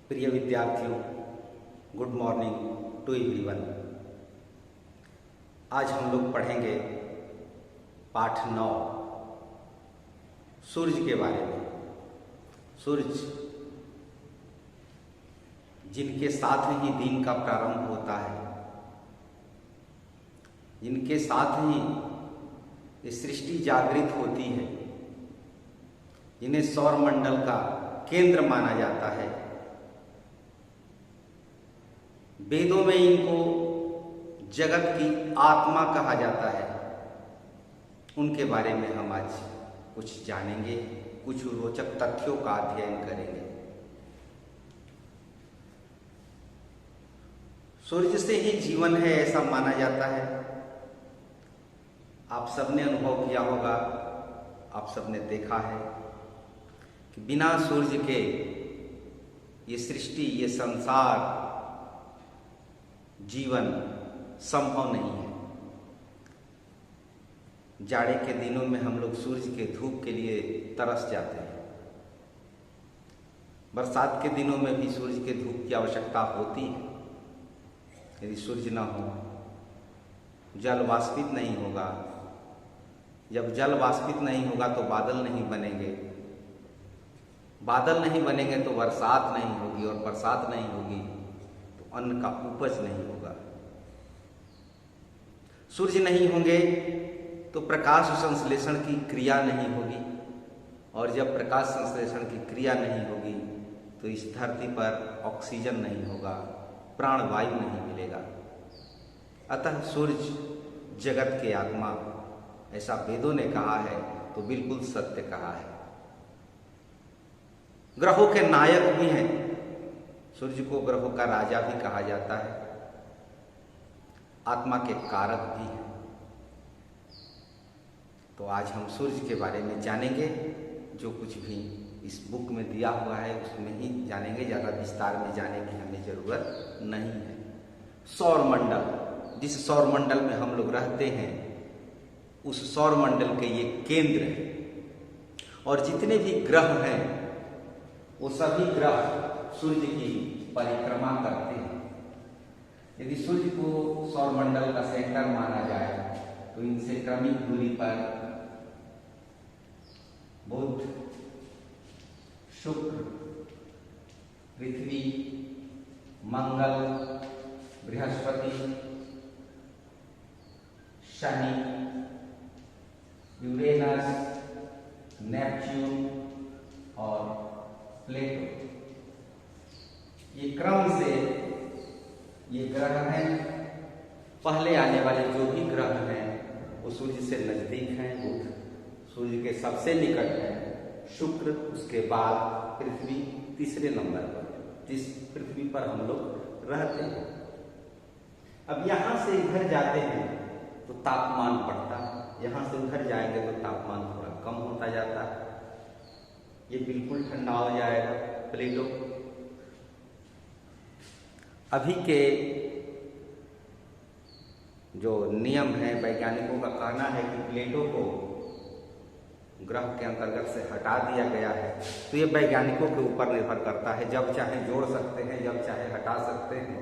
प्रिय विद्यार्थियों, good morning to everyone. आज हम लोग पढ़ेंगे पाठ 9 सूर्य के बारे में। सूर्य जिनके साथ ही दिन का प्रारंभ होता है, जिनके साथ ही ये सृष्टि जागृत होती है, जिन्हें सौर मंडल का केंद्र माना जाता है। वेदों में इनको जगत की आत्मा कहा जाता है। उनके बारे में हम आज कुछ जानेंगे, कुछ रोचक तथ्यों का अध्ययन करेंगे। सूर्य से ही जीवन है ऐसा माना जाता है। आप सबने अनुभव किया होगा, आप सबने देखा है कि बिना सूर्य के ये सृष्टि, ये संसार, जीवन संभव नहीं है। जाड़े के दिनों में हम लोग सूर्य के धूप के लिए तरस जाते हैं। बरसात के दिनों में भी सूर्य के धूप की आवश्यकता होती है। यदि सूर्य न हो, जल वाष्पित नहीं होगा। जब जल वाष्पित नहीं होगा तो बादल नहीं बनेंगे। बादल नहीं बनेंगे तो बरसात नहीं होगी, और बरसात नहीं होगी तो अन्न का उपज नहीं होगा। सूर्य नहीं होंगे तो प्रकाश संश्लेषण की क्रिया नहीं होगी, और जब प्रकाश संश्लेषण की क्रिया नहीं होगी तो इस धरती पर ऑक्सीजन नहीं होगा, प्राणवायु नहीं मिलेगा। अतः सूर्य जगत के आत्मा, ऐसा वेदों ने कहा है तो बिल्कुल सत्य कहा है। ग्रहों के नायक भी हैं। सूर्य को ग्रहों का राजा भी कहा जाता है, आत्मा के कारक भी हैं। तो आज हम सूर्य के बारे में जानेंगे। जो कुछ भी इस बुक में दिया हुआ है उसमें ही जानेंगे, ज़्यादा विस्तार में जाने की हमें जरूरत नहीं है। सौर मंडल, जिस सौर मंडल में हम लोग रहते हैं, उस सौर मंडल के ये केंद्र है। और जितने भी ग्रह हैं वो सभी ग्रह सूर्य की परिक्रमा करते हैं। यदि सूर्य को सौर मंडल का सेंटर माना जाए तो इनसे क्रमिक दूरी पर बुध, शुक्र, पृथ्वी, मंगल, बृहस्पति, शनि, यूरेनस, नेपच्यून और प्लेटो, ये क्रम से ये ग्रह हैं। पहले आने वाले जो भी ग्रह हैं वो सूर्य से नजदीक हैं। बुध सूर्य के सबसे निकट है, शुक्र उसके बाद, पृथ्वी तीसरे नंबर पर, जिस पृथ्वी पर हम लोग रहते हैं। अब यहां से इधर जाते हैं तो तापमान बढ़ता है, यहां से उधर जाएंगे तो तापमान थोड़ा कम होता जाता है। ये बिल्कुल ठंडा हो जाएगा प्लेटो। अभी के जो नियम है, वैज्ञानिकों का कहना है कि प्लेटो को ग्रह के अंतर्गत से हटा दिया गया है। तो ये वैज्ञानिकों के ऊपर निर्भर करता है, जब चाहे जोड़ सकते हैं, जब चाहे हटा सकते हैं,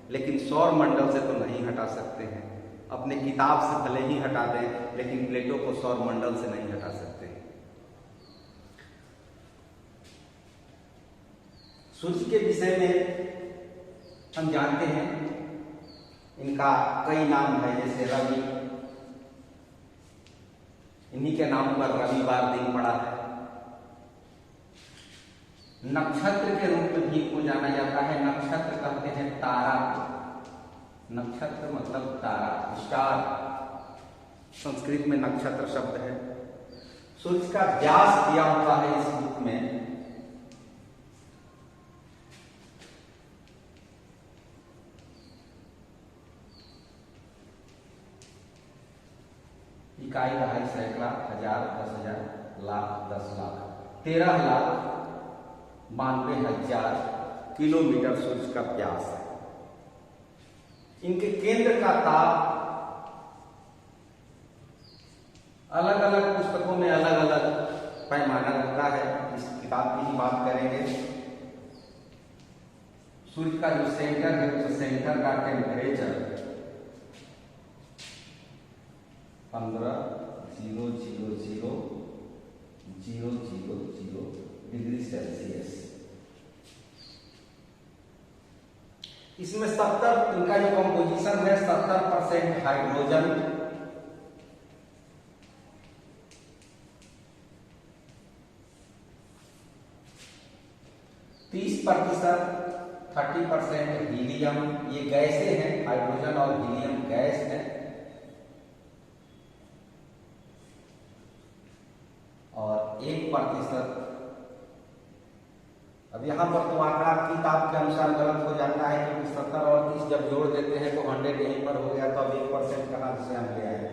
लेकिन सौर मंडल से तो नहीं हटा सकते हैं। अपने किताब से भले ही हटा दें, लेकिन प्लेटो को सौर मंडल से नहीं हटा सकते। सूर्य के विषय में हम जानते हैं, इनका कई नाम है, जैसे रवि, इन्हीं के नाम पर रविवार दिन पड़ा है। नक्षत्र के रूप में भी इनको जाना जाता है। नक्षत्र कहते हैं तारा को। नक्षत्र मतलब तारा, स्टार, संस्कृत में नक्षत्र शब्द है। सूर्य का व्यास दिया हुआ है इस बुक में। इकाई, दहाई, सैकड़ा, हजार, 10,000, लाख, 10 लाख, 13,92,000 किलोमीटर सूर्य का व्यास है। इनके केंद्र का ताप अलग अलग पुस्तकों में अलग अलग पैमाना रहता है। इस किताब की ही बात करेंगे। सूर्य का जो सेंटर है उस सेंटर का टेम्परेचर 15,000,000 डिग्री सेल्सियस। इसमें 70 इनका जो कंपोजिशन है 70% हाइड्रोजन, 30% हीलियम, ये गैसें हैं, हाइड्रोजन और हीलियम गैस है, और 1%, अब यहां पर तो आंकड़ा किताब के अनुसार गलत हो जाता है क्योंकि 70 और 30 जब जोड़ देते हैं तो 100 यहीं पर हो गया, तो अब 1% कहां से हम ले आए,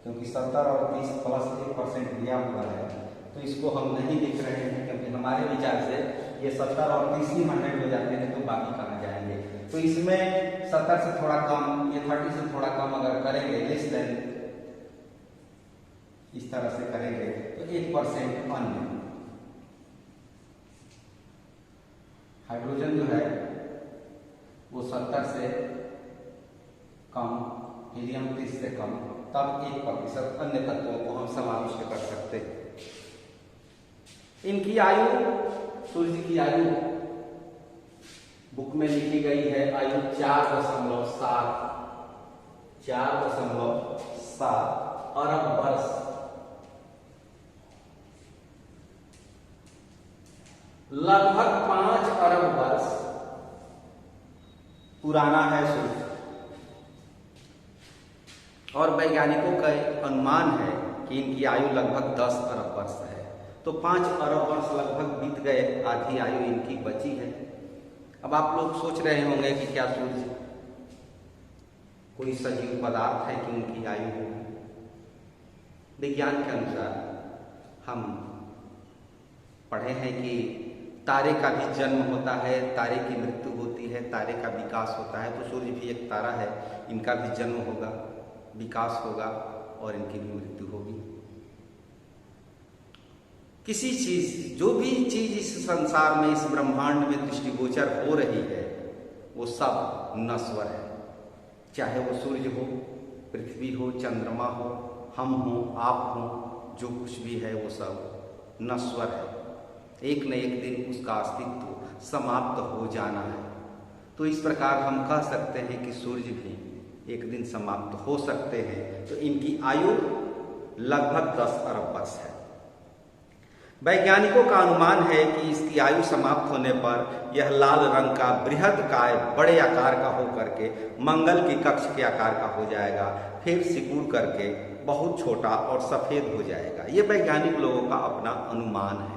क्योंकि 70 और 30 प्लस 1% दिया हुआ है, तो इसको हम नहीं लिख रहे हैं क्योंकि हमारे विचार से ये 70 और 30 ही 100 हो जाते हैं, तो बाकी कहाँ जाएंगे। तो इसमें 70 से थोड़ा कम, ये 30 से थोड़ा कम अगर करेंगे, लेस देन इस तरह से करेंगे तो 1% अन्य हाइड्रोजन जो है वो 70 से कम, हीलियम 30 से कम, तब 1% अन्य तत्वों को हम समाविष्ट कर सकते हैं। इनकी आयु, सूर्य की आयु बुक में लिखी गई है, आयु 4.7 अरब वर्ष, लगभग 5 अरब वर्ष पुराना है सूर्य, और वैज्ञानिकों का अनुमान है कि इनकी आयु लगभग 10 अरब वर्ष है। तो 5 अरब वर्ष लगभग बीत गए, आधी आयु इनकी बची है। अब आप लोग सोच रहे होंगे कि क्या सूर्य कोई सजीव पदार्थ है कि उनकी आयु होगी? विज्ञान के अनुसार हम पढ़े हैं कि तारे का भी जन्म होता है, तारे की मृत्यु होती है, तारे का विकास होता है, तो सूर्य भी एक तारा है, इनका भी जन्म होगा, विकास होगा और इनकी भी मृत्यु होगी। किसी चीज, जो भी चीज इस संसार में, इस ब्रह्मांड में दृष्टिगोचर हो रही है, वो सब नश्वर है, चाहे वो सूर्य हो, पृथ्वी हो, चंद्रमा हो, हम हो, आप हो, जो कुछ भी है वो सब नश्वर है। एक न एक दिन उसका अस्तित्व समाप्त हो जाना है। तो इस प्रकार हम कह सकते हैं कि सूर्य भी एक दिन समाप्त हो सकते हैं। तो इनकी आयु लगभग 10 अरब वर्ष है। वैज्ञानिकों का अनुमान है कि इसकी आयु समाप्त होने पर यह लाल रंग का बृहत्काय बड़े आकार का होकर के मंगल की कक्ष के आकार का हो जाएगा, फिर सिकुड़ करके बहुत छोटा और सफेद हो जाएगा। ये वैज्ञानिक लोगों का अपना अनुमान है।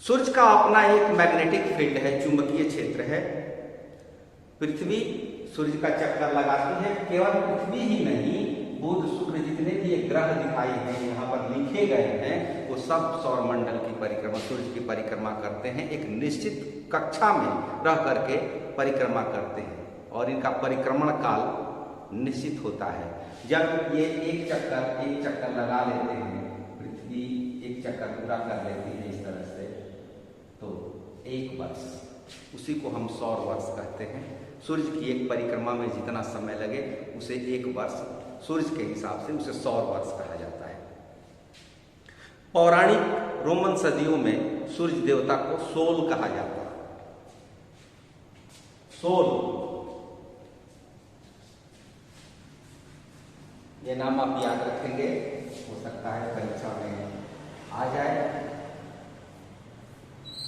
सूर्य का अपना एक मैग्नेटिक फील्ड है, चुंबकीय क्षेत्र है। पृथ्वी सूर्य का चक्कर लगाती है। केवल पृथ्वी ही नहीं, बुध, शुक्र, जितने भी ये ग्रह दिखाई हैं, यहाँ पर लिखे गए हैं, वो सब सौरमंडल की परिक्रमा, सूर्य की परिक्रमा करते हैं। एक निश्चित कक्षा में रह करके परिक्रमा करते हैं और इनका परिक्रमण काल निश्चित होता है। जब ये एक चक्कर लगा लेते हैं, पृथ्वी एक चक्कर पूरा कर लेती है इस तरह से, तो 1 वर्ष, उसी को हम सौर वर्ष कहते हैं। सूर्य की एक परिक्रमा में जितना समय लगे उसे 1 वर्ष सूर्य के हिसाब से उसे सौर वर्ष कहा जाता है। पौराणिक रोमन सदियों में सूर्य देवता को सोल कहा जाता है। सोल, ये नाम आप याद रखेंगे, हो सकता है परीक्षा में आ जाए।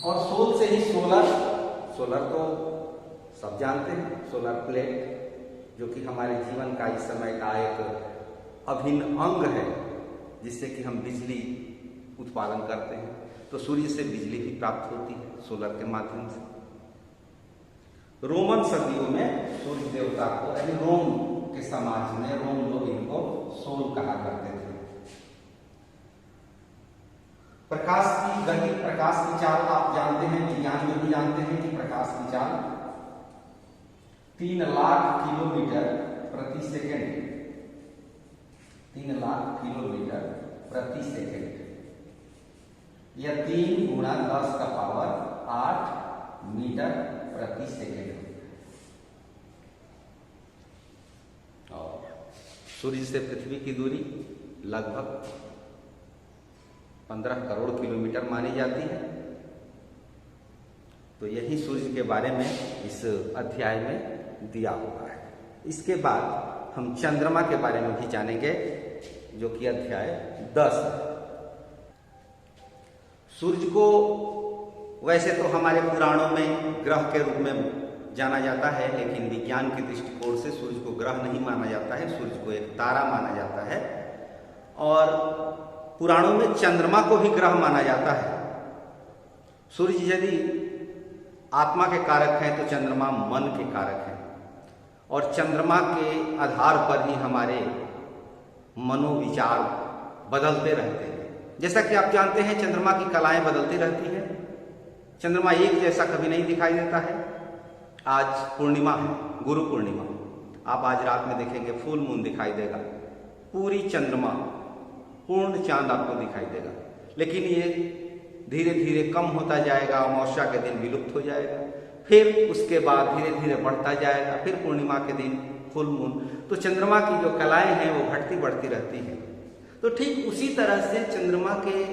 और सोल से ही सोलर तो सब जानते हैं, सोलर प्लेट, जो कि हमारे जीवन का इस समय का एक अभिन्न अंग है, जिससे कि हम बिजली उत्पादन करते हैं। तो सूर्य से बिजली भी प्राप्त होती है सोलर के माध्यम से। रोमन सदियों में सूर्य देवता को, यानी रोम के समाज में, रोम लोग इनको सोल कहा करते थे। प्रकाश की गति, प्रकाश की चाल आप जानते हैं, विज्ञान में भी जानते हैं कि प्रकाश की चाल 3 लाख किलोमीटर प्रति सेकंड, 3 लाख किलोमीटर प्रति सेकंड, यह 3 × 10⁸ मीटर प्रति सेकेंड। और सूर्य से पृथ्वी की दूरी लगभग 15 करोड़ किलोमीटर मानी जाती है। तो यही सूर्य के बारे में इस अध्याय में दिया हुआ है। इसके बाद हम चंद्रमा के बारे में भी जानेंगे, जो कि अध्याय 10 है। सूर्य को वैसे तो हमारे पुराणों में ग्रह के रूप में जाना जाता है, लेकिन विज्ञान के दृष्टिकोण से सूर्य को ग्रह नहीं माना जाता है, सूर्य को एक तारा माना जाता है। और पुराणों में चंद्रमा को भी ग्रह माना जाता है। सूर्य यदि आत्मा के कारक हैं तो चंद्रमा मन के कारक हैं, और चंद्रमा के आधार पर ही हमारे मनोविचार बदलते रहते हैं। जैसा कि आप जानते हैं, चंद्रमा की कलाएं बदलती रहती हैं। चंद्रमा एक जैसा कभी नहीं दिखाई देता है। आज पूर्णिमा है, गुरु पूर्णिमा। आप आज रात में देखेंगे फुल मून दिखाई देगा, पूरी चंद्रमा, पूर्ण चांद आपको दिखाई देगा। लेकिन ये धीरे धीरे कम होता जाएगा, अमावस्या के दिन विलुप्त हो जाएगा, फिर उसके बाद धीरे धीरे बढ़ता जाएगा, फिर पूर्णिमा के दिन फुल मून। तो चंद्रमा की जो कलाएं हैं वो घटती बढ़ती रहती हैं। तो ठीक उसी तरह से चंद्रमा के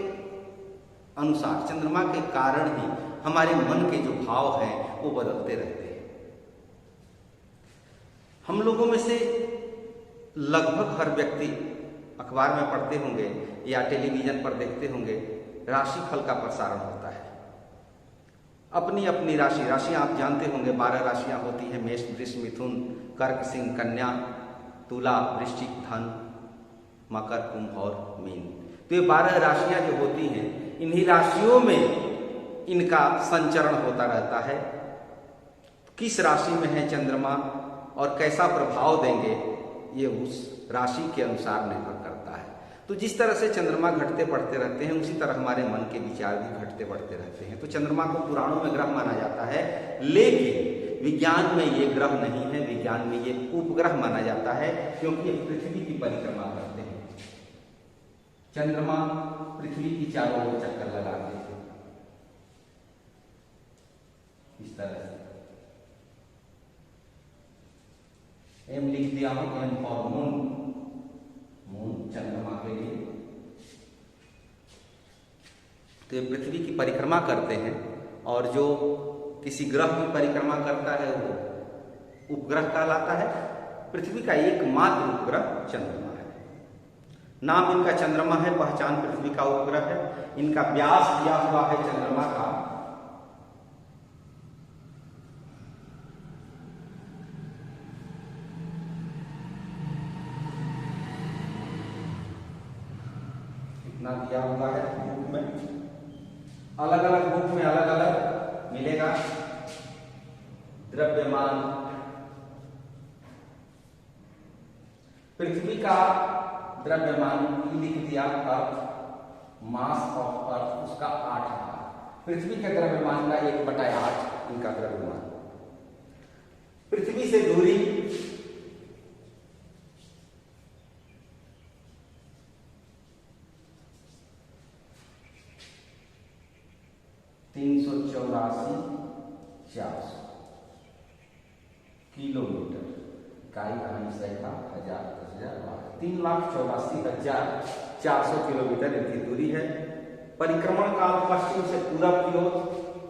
अनुसार, चंद्रमा के कारण ही हमारे मन के जो भाव हैं वो बदलते रहते हैं। हम लोगों में से लगभग हर व्यक्ति अखबार में पढ़ते होंगे या टेलीविजन पर देखते होंगे, राशिफल का प्रसारण होता है। अपनी अपनी राशि आप जानते होंगे, 12 राशियां होती हैं, मेष, वृष, मिथुन, कर्क, सिंह, कन्या, तुला, वृश्चिक, धन, मकर, कुंभ और मीन। तो ये 12 राशियां जो होती हैं, इन्हीं राशियों में इनका संचरण होता रहता है। किस राशि में है चंद्रमा और कैसा प्रभाव देंगे, ये उस राशि के अनुसार निर्भर करता है। तो जिस तरह से चंद्रमा घटते बढ़ते रहते हैं, उसी तरह हमारे मन के विचार भी घटते बढ़ते रहते हैं। तो चंद्रमा को पुराणों में ग्रह माना जाता है, लेकिन विज्ञान में ये ग्रह नहीं है, विज्ञान में ये उपग्रह माना जाता है, क्योंकि ये पृथ्वी की परिक्रमा करते हैं। चंद्रमा पृथ्वी की चारों ओर चक्कर लगाते हैं, इस तरह से। एम लिख दिया हूं, एम फॉर मून, मून चंद्रमा के लिए। तो ये पृथ्वी की परिक्रमा करते हैं, और जो किसी ग्रह की परिक्रमा करता है वो उपग्रह कहलाता है। पृथ्वी का एकमात्र उपग्रह चंद्रमा है। नाम इनका चंद्रमा है, पहचान पृथ्वी का उपग्रह है। इनका व्यास दिया हुआ है चंद्रमा का 'कितना दिया हुआ है बुक में, अलग अलग बुक में अलग अलग मिलेगा। द्रव्यमान, पृथ्वी का द्रव्यमान लिख दिया अर्थ, मास ऑफ अर्थ उसका 8 है। पृथ्वी के द्रव्यमान का 1/8 इनका द्रव्यमान। पृथ्वी से दूरी 384,400 किलोमीटर। इकाई अहम रेखा 1000 3,84,400 किलोमीटर इनकी दूरी है। परिक्रमण काल पश्चिम से पूरब की ओर,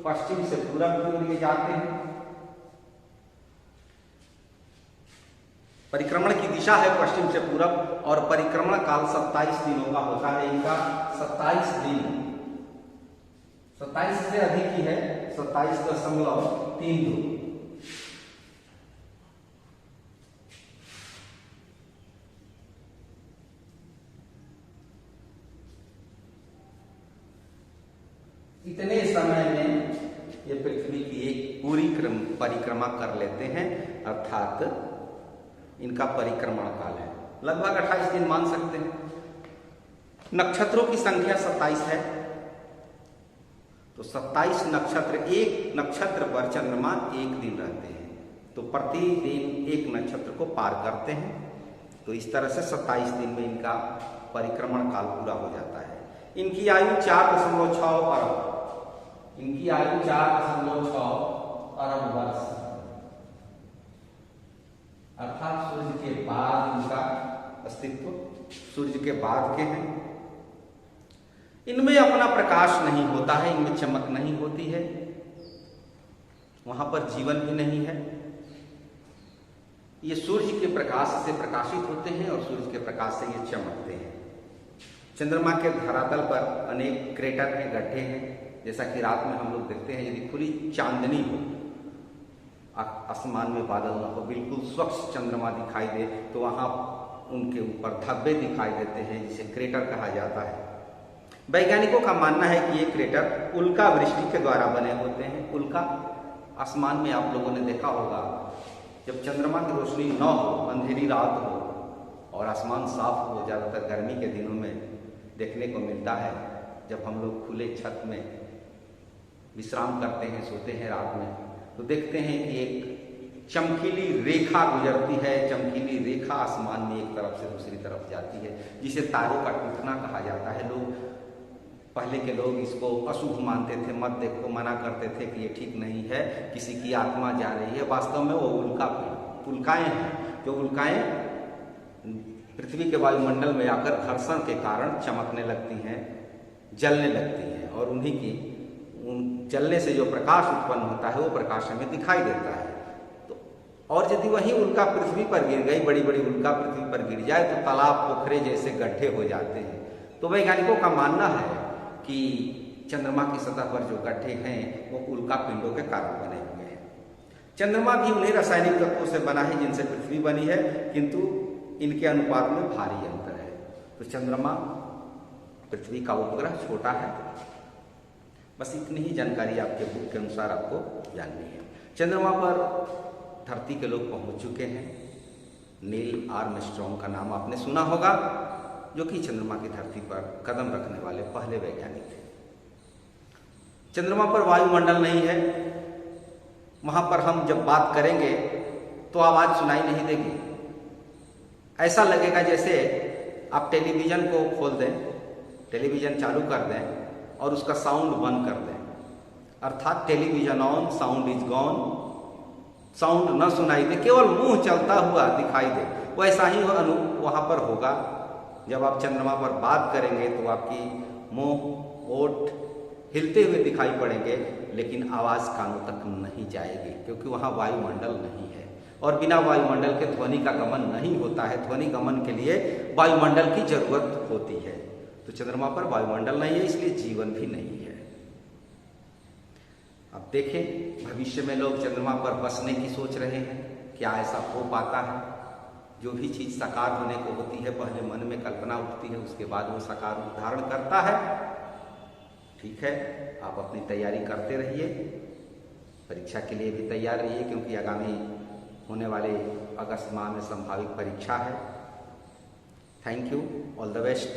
पश्चिम से पूरब की ओर ये जाते हैं। परिक्रमण की दिशा है पश्चिम से पूरब, और परिक्रमण काल 27 दिनों का होता है इनका। 27 दिन, 27 से अधिक ही है, 27.32। इतने समय में ये पृथ्वी की एक पूरी परिक्रमा कर लेते हैं, अर्थात इनका परिक्रमण काल है लगभग 28 दिन मान सकते हैं। नक्षत्रों की संख्या 27 है, तो 27 नक्षत्र, एक नक्षत्र पर चंद्रमा एक दिन रहते हैं, तो प्रतिदिन एक नक्षत्र को पार करते हैं। तो इस तरह से 27 दिन में इनका परिक्रमण काल पूरा हो जाता है। इनकी आयु 4.6 अरब इनकी आयु 4.6 अरब वर्ष, अर्थात सूर्य के बाद इनका अस्तित्व सूर्य के बाद के हैं। इनमें अपना प्रकाश नहीं होता है, इनमें चमक नहीं होती है, वहां पर जीवन भी नहीं है। ये सूर्य के प्रकाश से प्रकाशित होते हैं और सूर्य के प्रकाश से ये चमकते हैं। चंद्रमा के धरातल पर अनेक क्रेटर हैं, गड्ढे हैं, जैसा कि रात में हम लोग देखते हैं। यदि खुली चांदनी हो, आसमान में बादल न हो, बिल्कुल स्वच्छ चंद्रमा दिखाई दे, तो वहां उनके ऊपर धब्बे दिखाई देते हैं, जिसे क्रेटर कहा जाता है। वैज्ञानिकों का मानना है कि ये क्रेटर उल्का वृष्टि के द्वारा बने होते हैं। उल्का आसमान में आप लोगों ने देखा होगा, जब चंद्रमा की रोशनी न हो, अंधेरी रात हो और आसमान साफ हो, ज़्यादातर गर्मी के दिनों में देखने को मिलता है। जब हम लोग खुले छत में विश्राम करते हैं, सोते हैं रात में, तो देखते हैं कि एक चमकीली रेखा गुजरती है। चमकीली रेखा आसमान में एक तरफ से दूसरी तरफ जाती है, जिसे तारों का टूटना कहा जाता है। पहले के लोग इसको अशुभ मानते थे, मत देखो, मना करते थे कि ये ठीक नहीं है, किसी की आत्मा जा रही है। वास्तव में वो उल्काएं हैं, जो उल्काएं पृथ्वी के वायुमंडल में आकर घर्षण के कारण चमकने लगती हैं, जलने लगती हैं, और उन्हीं की जलने से जो प्रकाश उत्पन्न होता है वो प्रकाश हमें दिखाई देता है। तो और यदि वही उल्का पृथ्वी पर गिर गई, बड़ी बड़ी उल्का पृथ्वी पर गिर जाए, तो तालाब, पोखरे जैसे गड्ढे हो जाते हैं। तो वैज्ञानिकों का मानना है कि चंद्रमा की सतह पर जो गड्ढे हैं वो उल्का पिंडों के कारण बने हुए हैं। चंद्रमा भी उन्हीं रासायनिक तत्वों से बना है जिनसे पृथ्वी बनी है, किंतु इनके अनुपात में भारी अंतर है। तो चंद्रमा पृथ्वी का उपग्रह छोटा है। बस इतनी ही जानकारी आपके बुक के अनुसार आपको जाननी है। चंद्रमा पर धरती के लोग पहुंच चुके हैं। नील आर्मस्ट्रॉन्ग का नाम आपने सुना होगा, जो कि चंद्रमा की धरती पर कदम रखने वाले पहले वैज्ञानिक थे। चंद्रमा पर वायुमंडल नहीं है, वहां पर हम जब बात करेंगे तो आवाज सुनाई नहीं देगी। ऐसा लगेगा जैसे आप टेलीविजन को खोल दें, टेलीविजन चालू कर दें और उसका साउंड बंद कर दें, अर्थात television on, sound is gone, sound न सुनाई दे, केवल मुंह चलता हुआ दिखाई दे। वैसा ही वहां पर होगा। जब आप चंद्रमा पर बात करेंगे तो आपकी मुंह, ओठ हिलते हुए दिखाई पड़ेंगे, लेकिन आवाज कानों तक नहीं जाएगी, क्योंकि वहां वायुमंडल नहीं है और बिना वायुमंडल के ध्वनि का गमन नहीं होता है। ध्वनि गमन के लिए वायुमंडल की जरूरत होती है। तो चंद्रमा पर वायुमंडल नहीं है, इसलिए जीवन भी नहीं है। अब देखें, भविष्य में लोग चंद्रमा पर बसने की सोच रहे हैं। क्या ऐसा हो पाता है? जो भी चीज साकार होने को होती है, पहले मन में कल्पना उठती है, उसके बाद वो साकार रूप धारण करता है। ठीक है, आप अपनी तैयारी करते रहिए, परीक्षा के लिए भी तैयार रहिए, क्योंकि आगामी होने वाले अगस्त माह में संभावित परीक्षा है। Thank you, all the best.